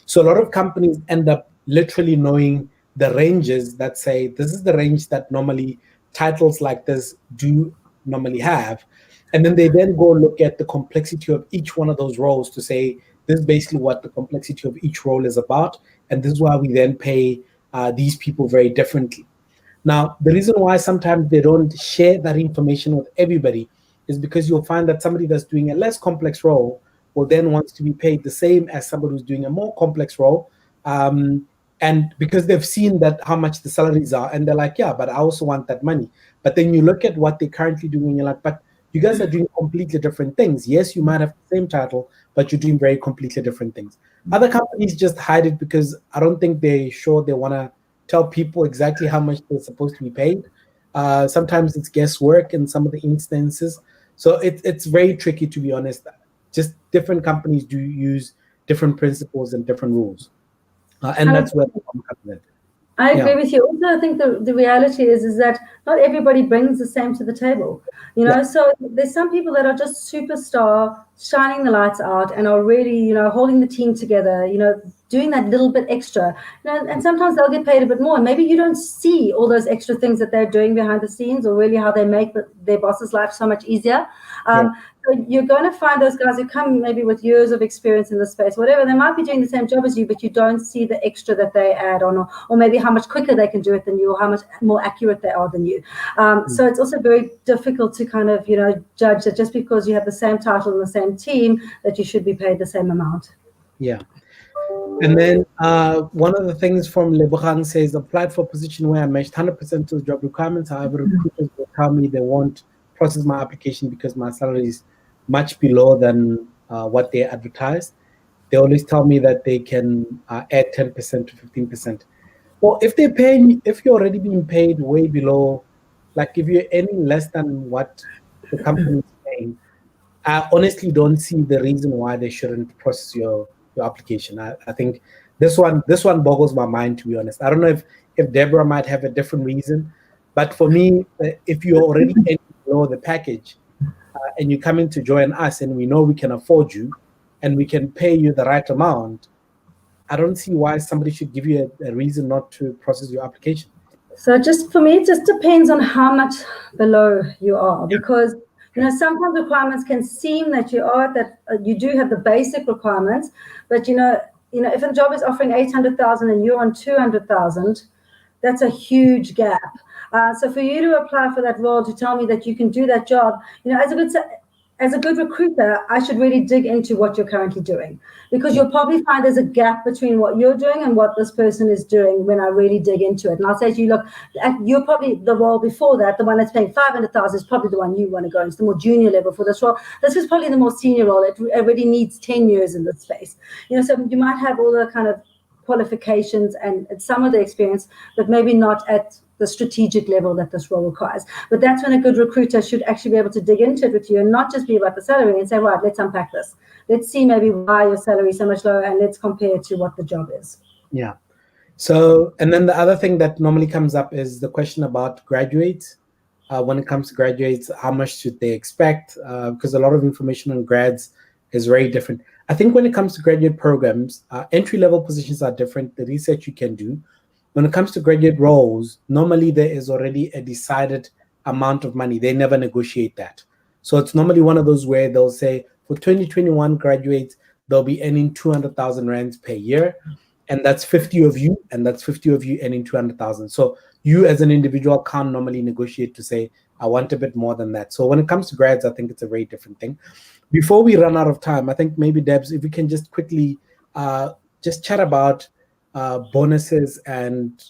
So a lot of companies end up literally knowing the ranges that say this is the range that normally titles like this do normally have. And then they then go look at the complexity of each one of those roles to say, this is basically what the complexity of each role is about. And this is why we then pay these people very differently. Now, the reason why sometimes they don't share that information with everybody is because you'll find that somebody that's doing a less complex role will then wants to be paid the same as somebody who's doing a more complex role. And because they've seen that how much the salaries are, and they're like, yeah, but I also want that money. But then you look at what they're currently doing, and you're like, but you guys are doing completely different things. Yes, you might have the same title, but you're doing very completely different things. Other companies just hide it because I don't think they're sure they want to tell people exactly how much they're supposed to be paid. Sometimes it's guesswork in some of the instances. So it's very tricky, to be honest. Just different companies do use different principles and different rules. And that's where the problem comes in. I agree with you. Also, I think the reality is that not everybody brings the same to the table. So there's some people that are just superstar, shining the lights out, and are really, holding the team together, doing that little bit extra. And sometimes they'll get paid a bit more. And maybe you don't see all those extra things that they're doing behind the scenes, or really how they make their boss's life so much easier. So you're going to find those guys who come maybe with years of experience in the space, whatever. They might be doing the same job as you, but you don't see the extra that they add on, or maybe how much quicker they can do it than you, or how much more accurate they are than you. So it's also very difficult to kind of, judge that just because you have the same title and the same team, that you should be paid the same amount. Yeah. And then one of the things from Lebogang says, applied for a position where I matched 100% to the job requirements. However, recruiters will tell me they won't process my application because my salary is much below than what they advertised. They always tell me that they can add 10% to 15%. Well, if you're already being paid way below, like if you're earning less than what the company is paying, I honestly don't see the reason why they shouldn't process your application. I think this one boggles my mind, to be honest. I don't know if Deborah might have a different reason, but for me, if you're already below the package and you come in to join us and we know we can afford you and we can pay you the right amount, I don't see why somebody should give you a reason not to process your application. So just for me, it just depends on how much below you are, because sometimes requirements can seem that you are that you do have the basic requirements, but if a job is offering 800,000 and you're on 200,000, that's a huge gap. So for you to apply for that role, to tell me that you can do that job, as a good recruiter, I should really dig into what you're currently doing, because you'll probably find there's a gap between what you're doing and what this person is doing when I really dig into it. And I'll say to you, look, you're probably the role before that, the one that's paying 500,000 is probably the one you want to go into, the more junior level for this role. This is probably the more senior role. It already needs 10 years in this space. So you might have all the kind of qualifications and some of the experience, but maybe not at the strategic level that this role requires. But that's when a good recruiter should actually be able to dig into it with you and not just be about the salary and say, right, let's unpack this. Let's see maybe why your salary is so much lower, and let's compare it to what the job is. Yeah. So, and then the other thing that normally comes up is the question about graduates. When it comes to graduates, how much should they expect? Because a lot of information on grads is very different. I think when it comes to graduate programs, entry-level positions are different. The research you can do. When it comes to graduate roles, normally there is already a decided amount of money. They never negotiate that. So it's normally one of those where they'll say, for 2021 graduates, they'll be earning 200,000 rands per year. And that's 50 of you, and that's 50 of you earning 200,000. So you as an individual can't normally negotiate to say, I want a bit more than that. So when it comes to grads, I think it's a very different thing. Before we run out of time, I think maybe Debs, if we can just quickly just chat about bonuses and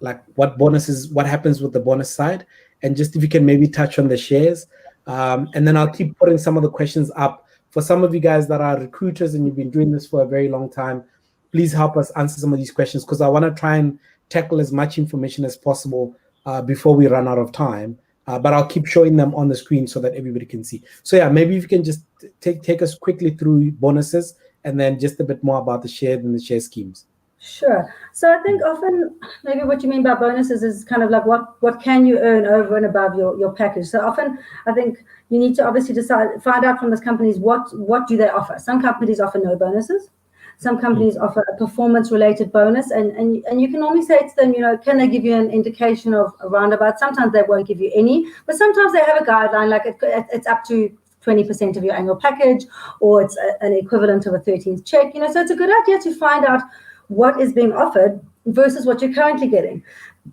like what happens with the bonus side, and just if you can maybe touch on the shares, and then I'll keep putting some of the questions up. For some of you guys that are recruiters and you've been doing this for a very long time, please help us answer some of these questions, because I want to try and tackle as much information as possible before we run out of time. But I'll keep showing them on the screen so that everybody can see. So yeah, maybe if you can just take us quickly through bonuses and then just a bit more about the shares and the share schemes. Sure. So I think often maybe what you mean by bonuses is kind of like what can you earn over and above your package. So often I think you need to obviously find out from those companies what do they offer. Some companies offer no bonuses. Some companies offer a performance-related bonus, and you can only say to them, can they give you an indication of a roundabout? Sometimes they won't give you any, but sometimes they have a guideline, like it's up to 20% of your annual package, or it's an equivalent of a 13th check. So it's a good idea to find out what is being offered versus what you're currently getting.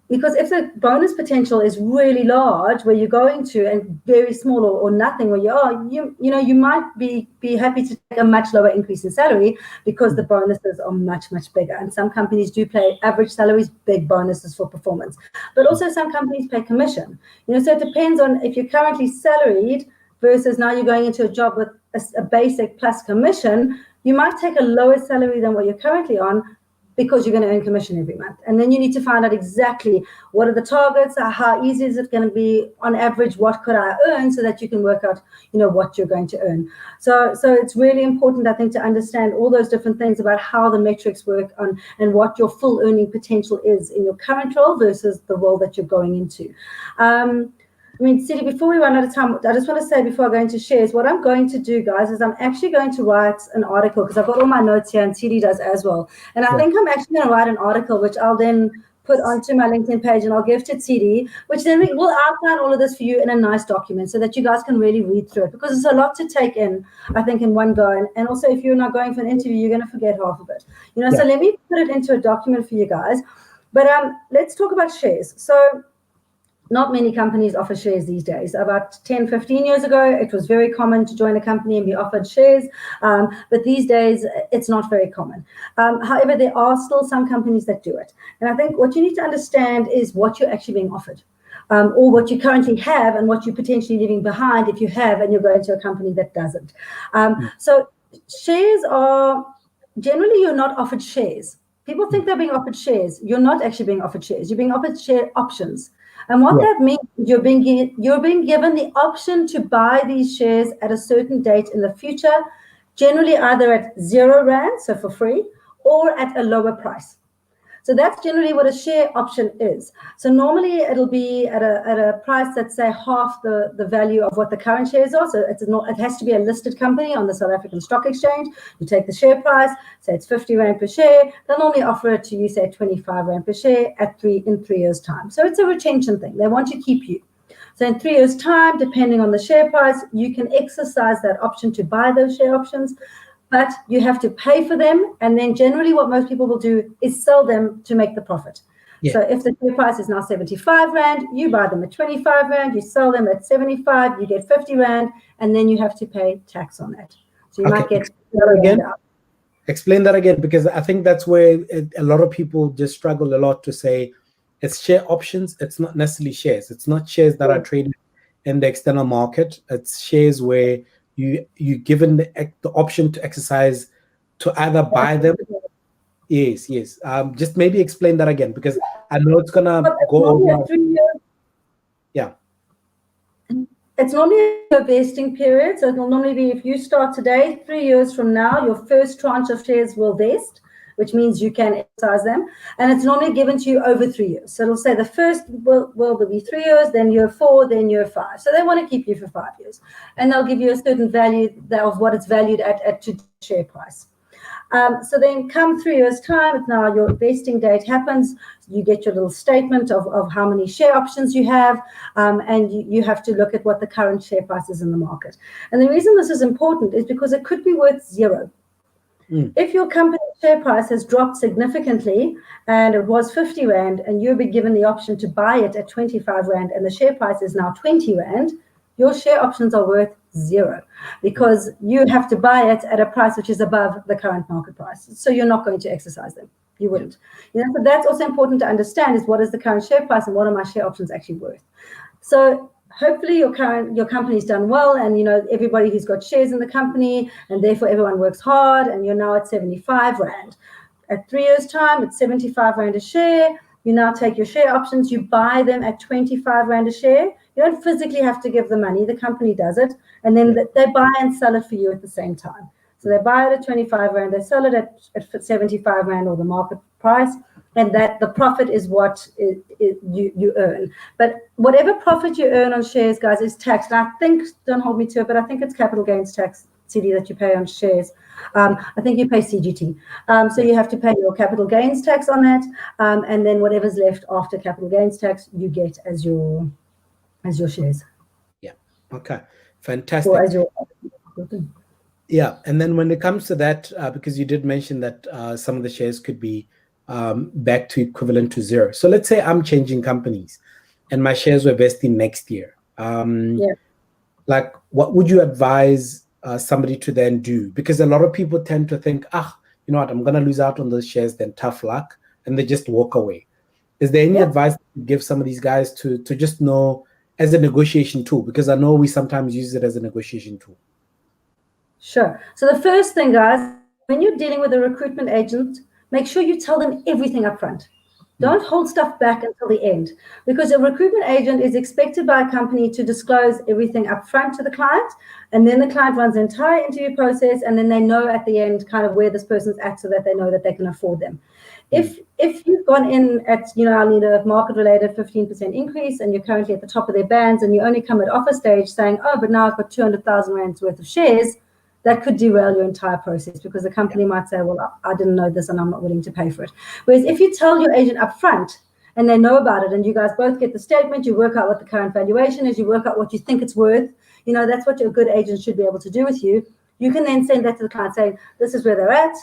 Because if the bonus potential is really large, where you're going to, and very small or nothing, where you might be happy to take a much lower increase in salary because the bonuses are much, much bigger. And some companies do pay average salaries, big bonuses for performance. But also some companies pay commission. So it depends on if you're currently salaried versus now you're going into a job with a basic plus commission. You might take a lower salary than what you're currently on, because you're going to earn commission every month. And then you need to find out exactly what are the targets, how easy is it going to be on average, what could I earn, so that you can work out, what you're going to earn. So it's really important, I think, to understand all those different things about how the metrics work on and what your full earning potential is in your current role versus the role that you're going into. Tshidi, before we run out of time, I just want to say before I go into shares, what I'm going to do, guys, is I'm actually going to write an article, because I've got all my notes here, and Tshidi does as well. And I think I'm actually going to write an article, which I'll then put onto my LinkedIn page, and I'll give to Tshidi, which then we'll outline all of this for you in a nice document so that you guys can really read through it, because it's a lot to take in, I think, in one go. And also, if you're not going for an interview, you're going to forget half of it. So let me put it into a document for you guys. But let's talk about shares. So not many companies offer shares these days. About 10, 15 years ago, it was very common to join a company and be offered shares. But these days, it's not very common. However, there are still some companies that do it. And I think what you need to understand is what you're actually being offered, or what you currently have and what you're potentially leaving behind if you have and you're going to a company that doesn't. So shares are, generally, you're not offered shares. People think they're being offered shares. You're not actually being offered shares. You're being offered share options. And what that means, you're being given the option to buy these shares at a certain date in the future, generally either at R0, so for free, or at a lower price. So that's generally what a share option is. So normally it'll be at a price that's, say, half the value of what the current shares are. So it has to be a listed company on the South African Stock Exchange. You take the share price, say it's 50 Rand per share. They'll normally offer it to you, say 25 Rand per share in 3 years' time. So it's a retention thing. They want to keep you. So in 3 years' time, depending on the share price, you can exercise that option to buy those share options. But you have to pay for them, and then generally what most people will do is sell them to make the profit. So if the share price is now 75 Rand, you buy them at 25 Rand, you sell them at 75, you get 50 Rand, and then you have to pay tax on that. So you might get Explain that again, because I think that's where a lot of people just struggle a lot to say it's share options. It's not necessarily shares. It's not shares that are traded in the external market. It's shares where you given the option to exercise to either buy them. Yes. Just maybe explain that again, because I know it's gonna go over. It's normally a vesting period. So it'll normally be, if you start today, 3 years from now, your first tranche of shares will vest, which means you can exercise them. And it's normally given to you over 3 years. So it'll say the first will be 3 years, then year 4, then year 5. So they want to keep you for 5 years. And they'll give you a certain value of what it's valued at today's share price. So then come 3 years' time, if now your vesting date happens, you get your little statement of how many share options you have, and you have to look at what the current share price is in the market. And the reason this is important is because it could be worth 0. If your company share price has dropped significantly and it was 50 Rand and you'll be given the option to buy it at 25 Rand and the share price is now 20 Rand, your share options are worth 0 because you have to buy it at a price which is above the current market price. So you're not going to exercise them. You wouldn't. You know, so that's also important to understand is what is the current share price and what are my share options actually worth. So hopefully your company's done well and you know everybody who's got shares in the company and therefore everyone works hard and you're now at 75 Rand. At 3 years' time, it's 75 Rand a share. You now take your share options, you buy them at 25 Rand a share. You don't physically have to give the money, the company does it, and then they buy and sell it for you at the same time. So they buy it at 25 Rand, they sell it at 75 Rand or the market price, and that the profit is what you earn. But whatever profit you earn on shares, guys, is taxed. And I think, don't hold me to it, but I think it's capital gains tax, Tshidi, that you pay on shares. I think you pay CGT. So you have to pay your capital gains tax on that, and then whatever's left after capital gains tax, you get as your shares. Yeah. Okay. Fantastic. Or as your yeah. And then when it comes to that, because you did mention that some of the shares could be back to equivalent to 0. So let's say I'm changing companies and my shares were vesting next year. Like, what would you advise somebody to then do? Because a lot of people tend to think, you know what, I'm going to lose out on those shares, then tough luck, and they just walk away. Is there any advice you give some of these guys to just know as a negotiation tool? Because I know we sometimes use it as a negotiation tool. Sure. So the first thing, guys, when you're dealing with a recruitment agent, make sure you tell them everything up front. Don't hold stuff back until the end, because a recruitment agent is expected by a company to disclose everything up front to the client, and then the client runs the entire interview process, and then they know at the end kind of where this person's at so that they know that they can afford them. If you've gone in at, you know, I need a market-related 15% increase and you're currently at the top of their bands and you only come at offer stage saying, oh, but now I've got 200,000 Rands worth of shares, that could derail your entire process because the company might say, well, I didn't know this and I'm not willing to pay for it. Whereas if you tell your agent up front and they know about it and you guys both get the statement, you work out what the current valuation is, you work out what you think it's worth, you know, that's what your good agent should be able to do with you. You can then send that to the client saying, this is where they're at.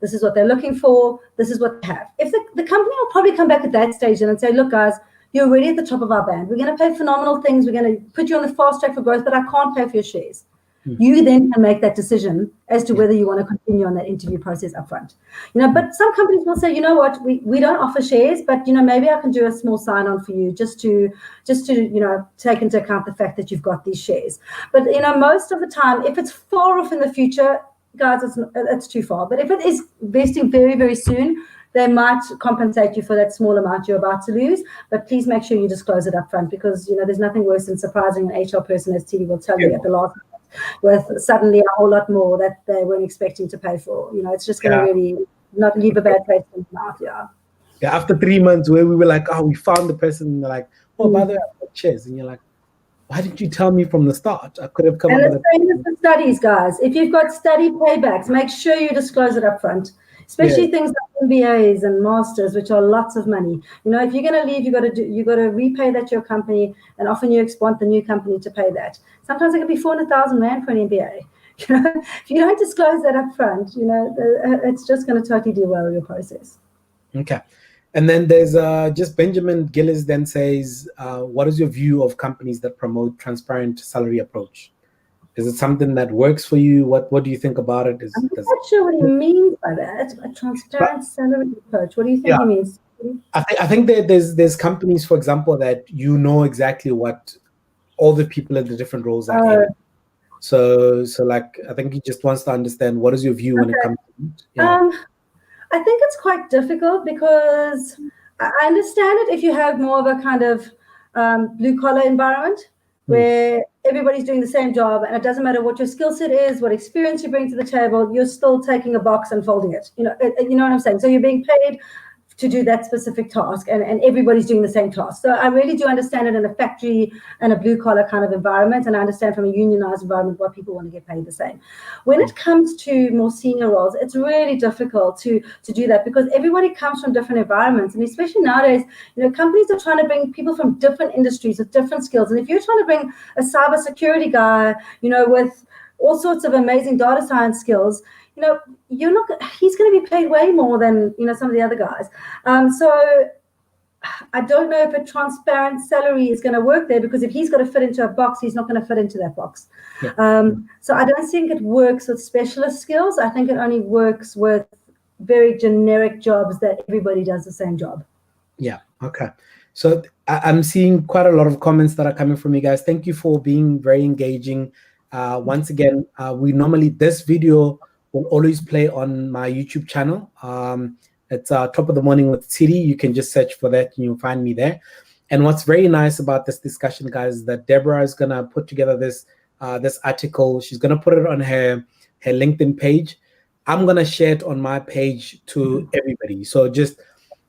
This is what they're looking for. This is what they have. If the company will probably come back at that stage and say, look, guys, you're already at the top of our band. We're going to pay phenomenal things. We're going to put you on the fast track for growth, but I can't pay for your shares. You then can make that decision as to whether you want to continue on that interview process up front. You know, but some companies will say, you know what, we don't offer shares, but you know, maybe I can do a small sign-on for you just to you know, take into account the fact that you've got these shares. But you know, most of the time, if it's far off in the future, guys, it's too far. But if it is vesting very, very soon, they might compensate you for that small amount you're about to lose. But please make sure you disclose it up front, because you know, there's nothing worse than surprising an HR person, as Tshidi will tell you at the last minute, with suddenly a whole lot more that they weren't expecting to pay for. You know, it's just going to really not leave a bad taste in the mouth. Yeah, after 3 months where we were like, oh, we found the person, and they're like, oh, by the way, I've got shares. And you're like, why didn't you tell me from the start? I could have come up with the same as the studies, guys. If you've got study paybacks, make sure you disclose it up front. Especially things like MBAs and masters, which are lots of money. You know, if you're going to leave, you got to repay that to your company, and often you want the new company to pay that. Sometimes it could be 400,000 Rand for an MBA. You know, if you don't disclose that up front, you know, it's just going to totally derail your process. Okay. And then there's just Benjamin Gillis then says, what is your view of companies that promote transparent salary approach? Is it something that works for you? What do you think about it? I'm not sure what he means by that. A transparent salary approach. What do you think he means? I think that there's companies, for example, that you know exactly what all the people in the different roles are in. So like, I think he just wants to understand, what is your view when it comes to I think it's quite difficult, because I understand it if you have more of a kind of blue collar environment where everybody's doing the same job, and it doesn't matter what your skill set is, what experience you bring to the table, you're still taking a box and folding it. You know what I'm saying? So you're being paid to do that specific task, and everybody's doing the same task. So I really do understand it in a factory and a blue collar kind of environment, and I understand from a unionized environment why people want to get paid the same. When it comes to more senior roles, it's really difficult to do that, because everybody comes from different environments, and especially nowadays, you know, companies are trying to bring people from different industries with different skills. And if you're trying to bring a cybersecurity guy, you know, with all sorts of amazing data science skills, you know, he's going to be paid way more than, you know, some of the other guys. So I don't know if a transparent salary is going to work there, because if he's got to fit into a box, he's not going to fit into that box. Yeah. So I don't think it works with specialist skills. I think it only works with very generic jobs that everybody does the same job. Yeah. Okay. So I'm seeing quite a lot of comments that are coming from you guys. Thank you for being very engaging. Once again, this video will always play on my YouTube channel. It's Top of the Morning with Tshidi. You can just search for that and you'll find me there. And what's very nice about this discussion, guys, is that Deborah is gonna put together this article. She's gonna put it on her LinkedIn page. I'm gonna share it on my page to everybody. So just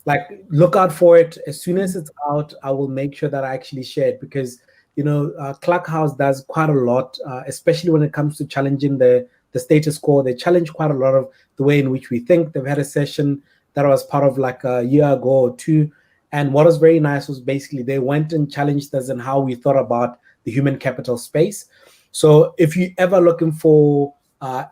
like look out for it. As soon as it's out, I will make sure that I actually share it, because you know Clubhouse does quite a lot, especially when it comes to challenging the status quo. They challenge quite a lot of the way in which we think. They've had a session that was part of like a year ago or two, and what was very nice was basically they went and challenged us in how we thought about the human capital space. So if you're ever looking for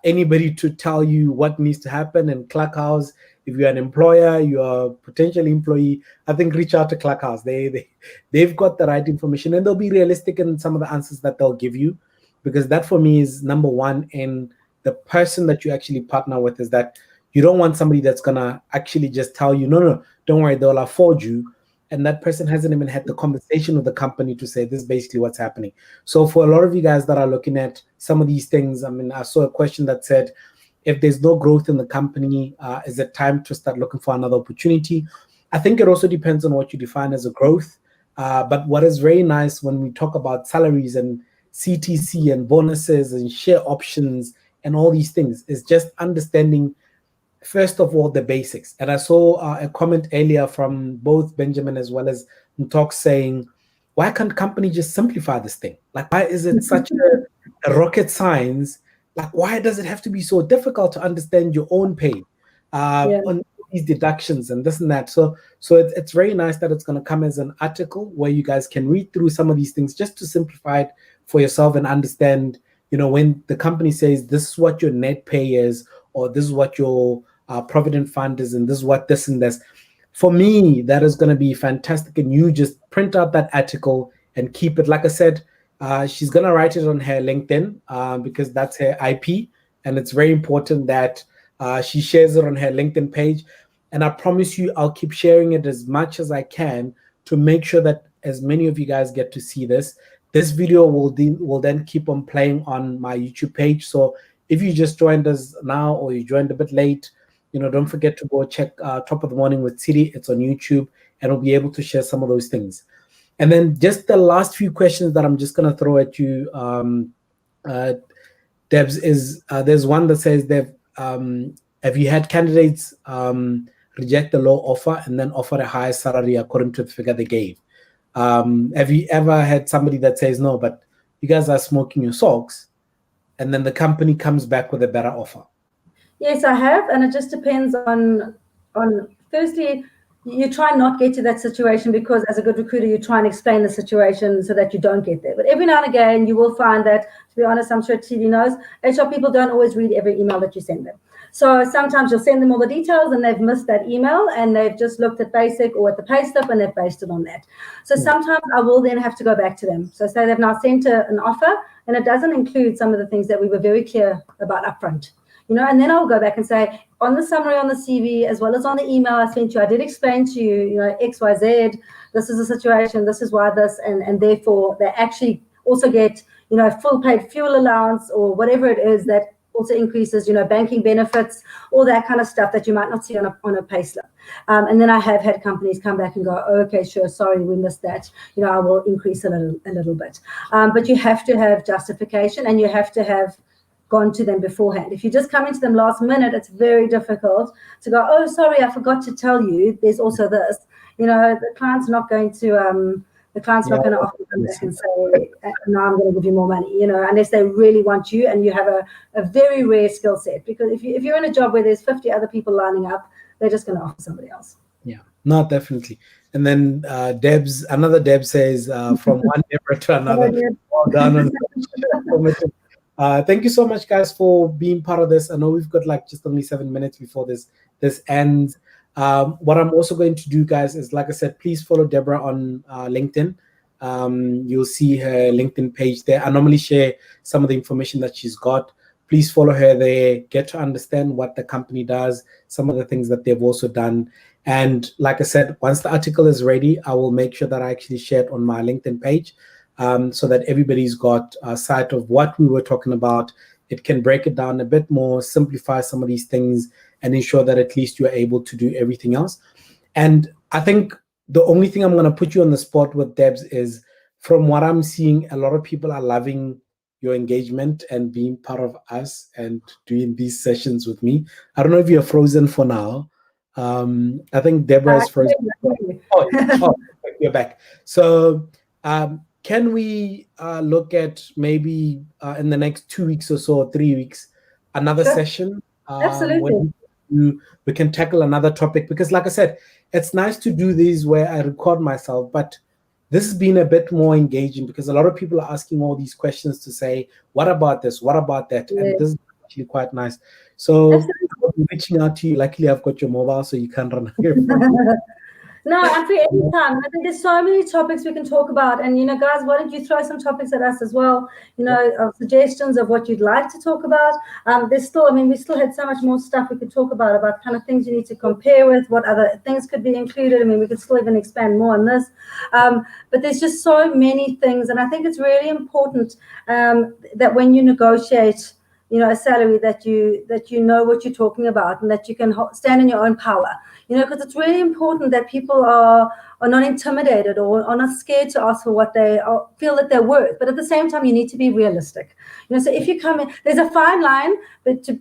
anybody to tell you what needs to happen in Clubhouse, if you're an employer, you're a potential employee, I think reach out to Clubhouse. They've got the right information, and they'll be realistic in some of the answers that they'll give you, because that for me is number one. In the person that you actually partner with, is that you don't want somebody that's gonna actually just tell you, no, don't worry, they'll afford you, and that person hasn't even had the conversation with the company to say this is basically what's happening. So for a lot of you guys that are looking at some of these things, I mean, I saw a question that said, if there's no growth in the company, is it time to start looking for another opportunity? I think it also depends on what you define as a growth. But what is very nice when we talk about salaries and CTC and bonuses and share options and all these things is just understanding, first of all, the basics. And I saw a comment earlier from both Benjamin as well as Ntok saying, why can't company just simplify this thing? Like, why is it such a rocket science? Like, why does it have to be so difficult to understand your own pay on these deductions and this and that? So it's very nice that it's going to come as an article where you guys can read through some of these things just to simplify it for yourself and understand, you know, when the company says this is what your net pay is, or this is what your provident fund is, and this is what this and this. For me, that is going to be fantastic. And you just print out that article and keep it. Like I said, she's going to write it on her LinkedIn because that's her IP. And it's very important that she shares it on her LinkedIn page. And I promise you, I'll keep sharing it as much as I can to make sure that as many of you guys get to see this. This video will then keep on playing on my YouTube page. So if you just joined us now or you joined a bit late, you know, don't forget to go check Top of the Morning with Tshidi. It's on YouTube, and we'll be able to share some of those things. And then just the last few questions that I'm just going to throw at you, Debs, is there's one that says, have you had candidates reject the low offer and then offer a higher salary according to the figure they gave? Have you ever had somebody that says, no, but you guys are smoking your socks, and then the company comes back with a better offer? Yes, I have, and it just depends on firstly, you try and not get to that situation, because as a good recruiter, you try and explain the situation so that you don't get there. But every now and again, you will find that, to be honest, I'm sure Tshidi knows, HR people don't always read every email that you send them. So sometimes you'll send them all the details and they've missed that email and they've just looked at basic or at the pay slip and they've based it on that. So sometimes I will then have to go back to them. So say they've now sent an offer and it doesn't include some of the things that we were very clear about upfront. You know, and then I'll go back and say, on the summary on the CV, as well as on the email I sent you, I did explain to you, you know, X, Y, Z, this is the situation, this is why this, and therefore they actually also get, you know, full paid fuel allowance or whatever it is that also increases, you know, banking benefits, all that kind of stuff that you might not see on a pay slip. And then I have had companies come back and go, oh, okay, sure, sorry, we missed that. You know, I will increase a little bit. But you have to have justification and you have to have gone to them beforehand. If you just come into them last minute, it's very difficult to go, oh, sorry, I forgot to tell you, there's also this. You know, the client's not going to not going to offer them back and say, no, I'm going to give you more money, you know, unless they really want you and you have a very rare skill set. Because if you're in a job where there's 50 other people lining up, they're just going to offer somebody else. Yeah, no, definitely. And then another Deb says, from one Deborah to another, well done. Thank you so much, guys, for being part of this. I know we've got like just only 7 minutes before this this ends. What I'm also going to do, guys, is, like I said, please follow Deborah on LinkedIn. You'll see her LinkedIn page there. I normally share some of the information that she's got. Please follow her there, get to understand what the company does, some of the things that they've also done. And like I said, once the article is ready, I will make sure that I actually share it on my LinkedIn page, so that everybody's got a sight of what we were talking about. It can break it down a bit more, simplify some of these things, and ensure that at least you're able to do everything else. And I think the only thing I'm going to put you on the spot with, Debs, is from what I'm seeing, a lot of people are loving your engagement and being part of us and doing these sessions with me. I don't know if you're frozen for now. I think Deborah is frozen. Oh, you're back. So can we look at maybe in the next 2 weeks or so, 3 weeks, another session? Absolutely. We can tackle another topic, because like I said, it's nice to do these where I record myself, but this has been a bit more engaging because a lot of people are asking all these questions to say, what about this? What about that? Yeah. And this is actually quite nice. So Absolutely. reaching out to you, luckily I've got your mobile, so you can run away from me. No, I'm free anytime. I think there's so many topics we can talk about. And, guys, why don't you throw some topics at us as well? Suggestions of what you'd like to talk about. We still had so much more stuff we could talk about kind of things you need to compare with, what other things could be included. I mean, we could still even expand more on this. But there's just so many things. And I think it's really important that when you negotiate, a salary, that you know what you're talking about, and that you can stand in your own power. Because it's really important that people are not intimidated or are not scared to ask for what they feel that they're worth. But at the same time, you need to be realistic. So if you come in, there's a fine line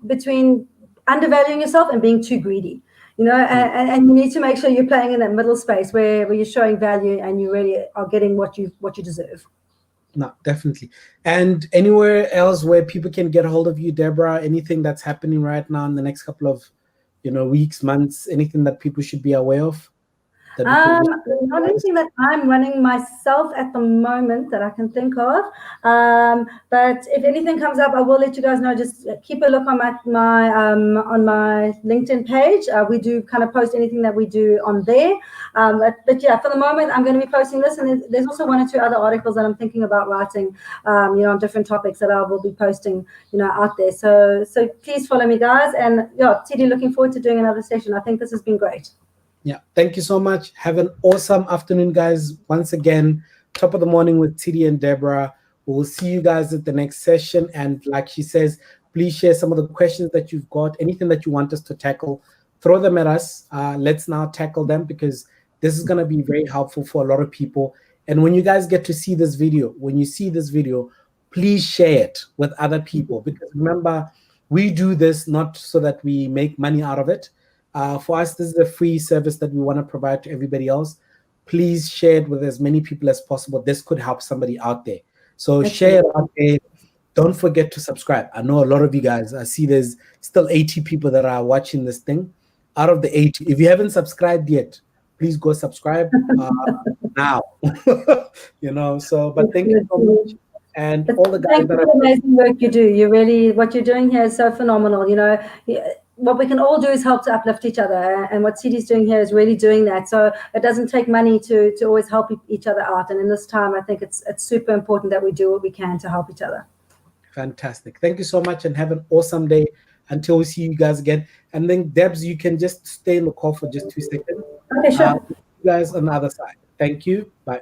between undervaluing yourself and being too greedy. And you need to make sure you're playing in that middle space where you're showing value and you really are getting what you deserve. No, definitely. And anywhere else where people can get a hold of you, Deborah, anything that's happening right now in the next couple of weeks, months, anything that people should be aware of? Not anything that I'm running myself at the moment that I can think of. But if anything comes up, I will let you guys know. Just keep a look on my LinkedIn page. We do kind of post anything that we do on there. But yeah, for the moment, I'm going to be posting this, and there's also 1 or 2 other articles that I'm thinking about writing, on different topics that I will be posting, out there. So please follow me, guys. And yeah, Tshidi, looking forward to doing another session. I think this has been great. Yeah, thank you so much. Have an awesome afternoon, guys. Once again, Top of the Morning with Tshidi and Deborah. We'll see you guys at the next session. And like she says, please share some of the questions that you've got, anything that you want us to tackle, throw them at us. Let's now tackle them, because this is going to be very helpful for a lot of people. And when you guys get to see this video, please share it with other people, because remember, we do this not so that we make money out of it. For us, this is a free service that we want to provide to everybody else. Please share it with as many people as possible. This could help somebody out there. So share it out there. Don't forget to subscribe. I know a lot of you guys, I see there's still 80 people that are watching this thing. Out of the 80, if you haven't subscribed yet, please go subscribe now. But thank you so much. And all the guys that are amazing work you do. What you're doing here is so phenomenal. What we can all do is help to uplift each other, and what Tshidi's doing here is really doing that. So it doesn't take money to always help each other out, and in this time, I think it's super important that we do what we can to help each other. Fantastic. Thank you so much, and have an awesome day until we see you guys again. And then, Debs, you can just stay in the call for just 2 seconds. Okay, sure. You guys on the other side. Thank you. Bye.